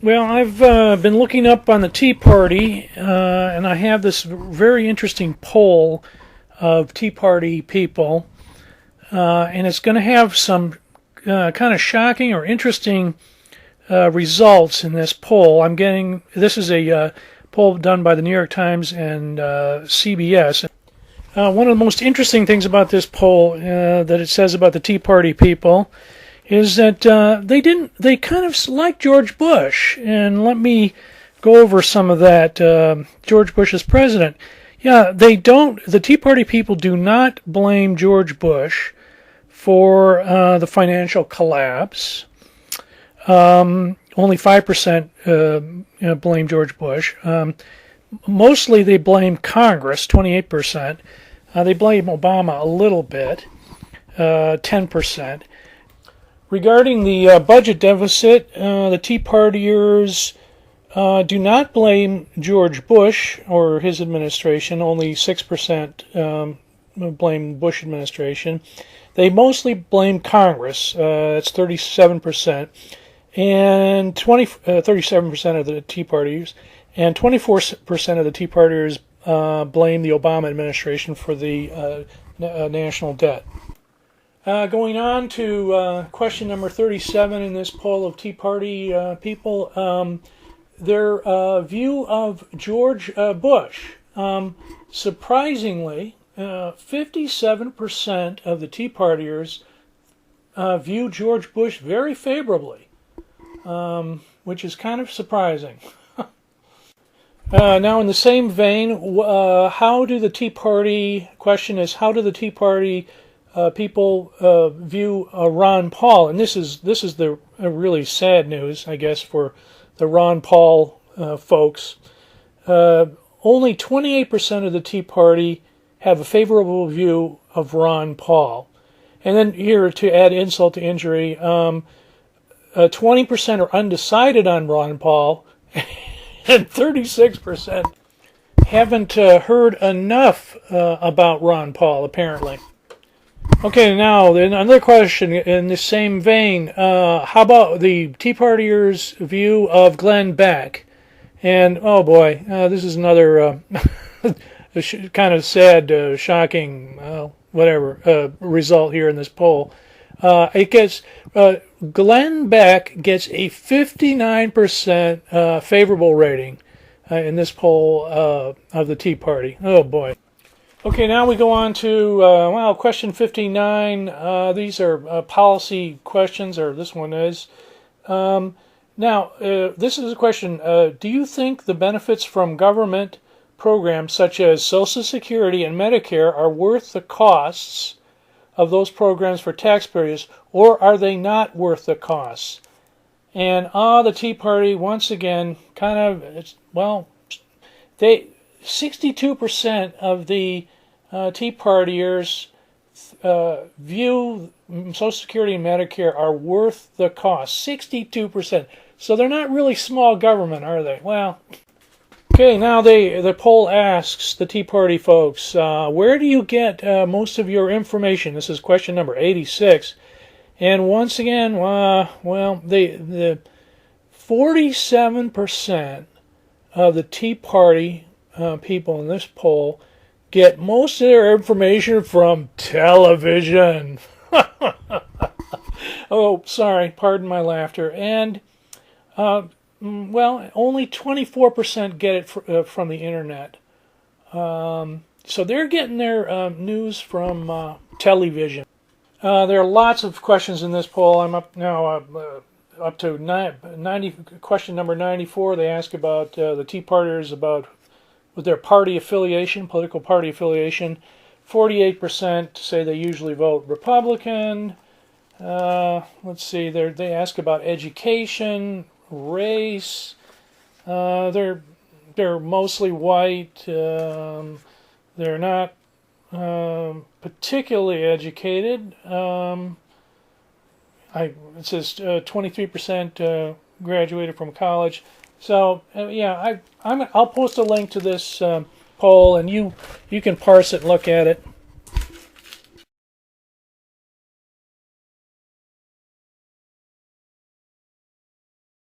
Well, I've been looking up on the Tea Party, and I have this very interesting poll of Tea Party people, and it's going to have some kind of shocking or interesting results in this poll. This is a poll done by the New York Times and CBS. One of the most interesting things about this poll that it says about the Tea Party people is that they kind of like George Bush. And let me go over some of that. George Bush as president. Yeah, the Tea Party people do not blame George Bush for the financial collapse. Only 5% blame George Bush. Mostly they blame Congress, 28%. They blame Obama a little bit, 10%. Regarding the budget deficit, the Tea Partiers do not blame George Bush or his administration. Only 6% blame Bush administration. They mostly blame Congress. That's 37%. And 37% of the Tea Partiers, and 24% of the Tea Partiers blame the Obama administration for the national debt. Going on to question number 37 in this poll of Tea Party people, their view of George Bush. Surprisingly, 57% of the Tea Partiers view George Bush very favorably, which is kind of surprising. Now, in the same vein, how do the Tea Party people view Ron Paul? And this is the really sad news, I guess, for the Ron Paul folks. Only 28% of the Tea Party have a favorable view of Ron Paul. And then here, to add insult to injury, 20% are undecided on Ron Paul, and 36% haven't heard enough about Ron Paul, apparently. Okay, now another question in the same vein. How about the Tea Partiers' view of Glenn Beck? And oh boy, this is another kind of sad, shocking, result here in this poll. Glenn Beck gets a 59% favorable rating in this poll of the Tea Party. Oh boy. Okay, now we go on to, question 59. These are policy questions, or this one is. Now, this is a question. Do you think the benefits from government programs such as Social Security and Medicare are worth the costs of those programs for taxpayers, or are they not worth the costs? And the Tea Party, once again, 62% of the Tea Partiers view Social Security and Medicare are worth the cost. 62%. So they're not really small government, are they? Well, okay, now the poll asks the Tea Party folks, where do you get most of your information? This is question number 86. And once again, the 47% of the Tea Party people in this poll get most of their information from television. Oh, sorry, pardon my laughter. And, only 24% get it from the internet. So they're getting their news from television. There are lots of questions in this poll. I'm up now up to 90. Question number 94. They ask about the Tea Partiers with their party affiliation, political party affiliation. 48% say they usually vote Republican. Let's see. They ask about education, race. They're mostly white. They're not particularly educated. It says 23% graduated from college. So I'll post a link to this poll, and you can parse it and look at it.